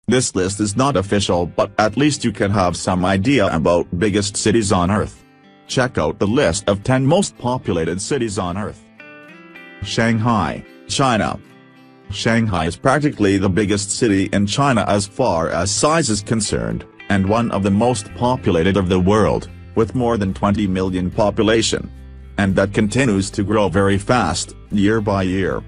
This list is not official, but at least you can have some idea about biggest cities on Earth. Check out the list of 10 most populated cities on Earth. Shanghai, China. Shanghai is practically the biggest city in China as far as size is concerned, and one of the most populated of the world, with more than 20 million population. And that continues to grow very fast, year by year.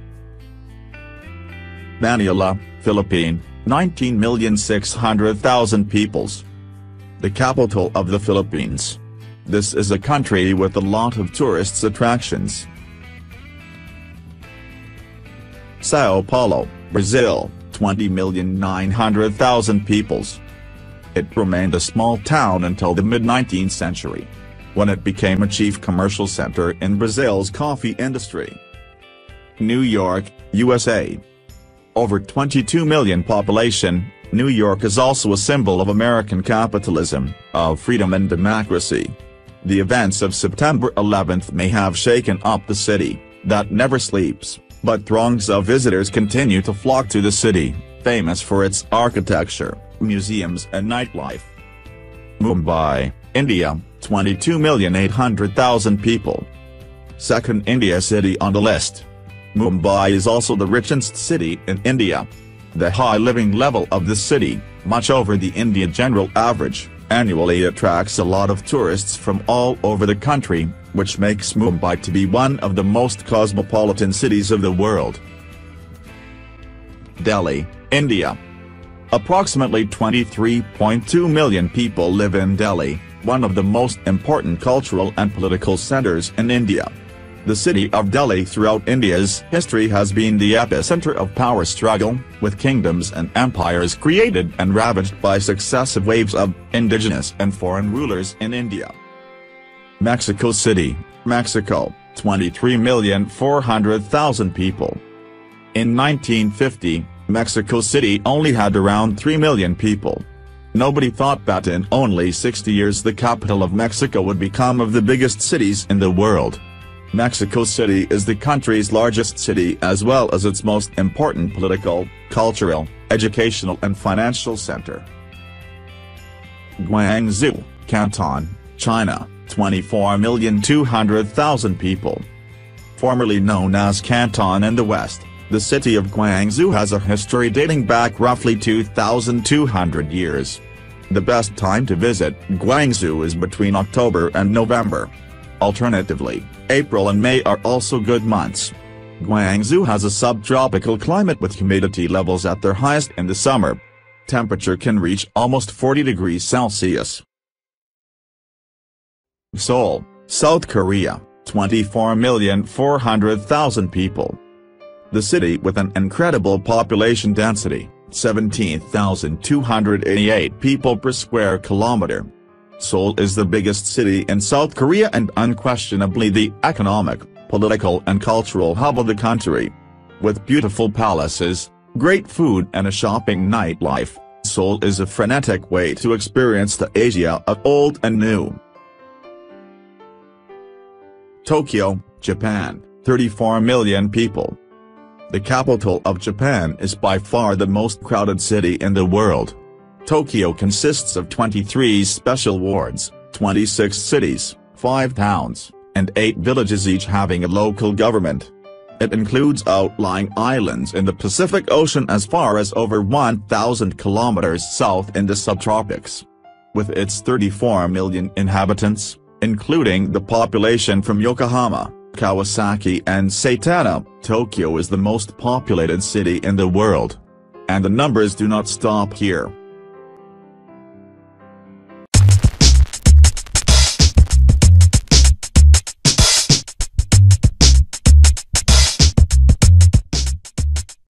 Manila, Philippines, 19,600,000 peoples. The capital of the Philippines. This is a country with a lot of tourist attractions. Sao Paulo, Brazil, 20,900,000 peoples. It remained a small town until the mid-19th century, when it became a chief commercial center in Brazil's coffee industry. New York, USA. Over 22 million population, New York is also a symbol of American capitalism, of freedom and democracy. The events of September 11th may have shaken up the city, that never sleeps, but throngs of visitors continue to flock to the city, famous for its architecture, museums and nightlife. Mumbai, India, 22,800,000 people. Second India city on the list. Mumbai is also the richest city in India. The high living level of the city, much over the Indian general average, annually attracts a lot of tourists from all over the country, which makes Mumbai to be one of the most cosmopolitan cities of the world. Delhi, India. Approximately 23.2 million people live in Delhi, one of the most important cultural and political centers in India. The city of Delhi throughout India's history has been the epicenter of power struggle, with kingdoms and empires created and ravaged by successive waves of indigenous and foreign rulers in India. Mexico City, Mexico, 23,400,000 people. In 1950, Mexico City only had around 3 million people. Nobody thought that in only 60 years the capital of Mexico would become of the biggest cities in the world. Mexico City is the country's largest city as well as its most important political, cultural, educational and financial center. Guangzhou, Canton, China, 24,200,000 people. Formerly known as Canton in the West, the city of Guangzhou has a history dating back roughly 2,200 years. The best time to visit Guangzhou is between October and November. Alternatively, April and May are also good months. Guangzhou has a subtropical climate with humidity levels at their highest in the summer. Temperature can reach almost 40 degrees Celsius. Seoul, South Korea, 24,400,000 people. The city with an incredible population density, 17,288 people per square kilometer. Seoul is the biggest city in South Korea and unquestionably the economic, political and cultural hub of the country. With beautiful palaces, great food and a shopping nightlife, Seoul is a frenetic way to experience the Asia of old and new. Tokyo, Japan, 34 million people. The capital of Japan is by far the most crowded city in the world. Tokyo consists of 23 special wards, 26 cities, 5 towns, and 8 villages each having a local government. It includes outlying islands in the Pacific Ocean as far as over 1,000 kilometers south in the subtropics. With its 34 million inhabitants, including the population from Yokohama, Kawasaki and Saitama, Tokyo is the most populated city in the world. And the numbers do not stop here.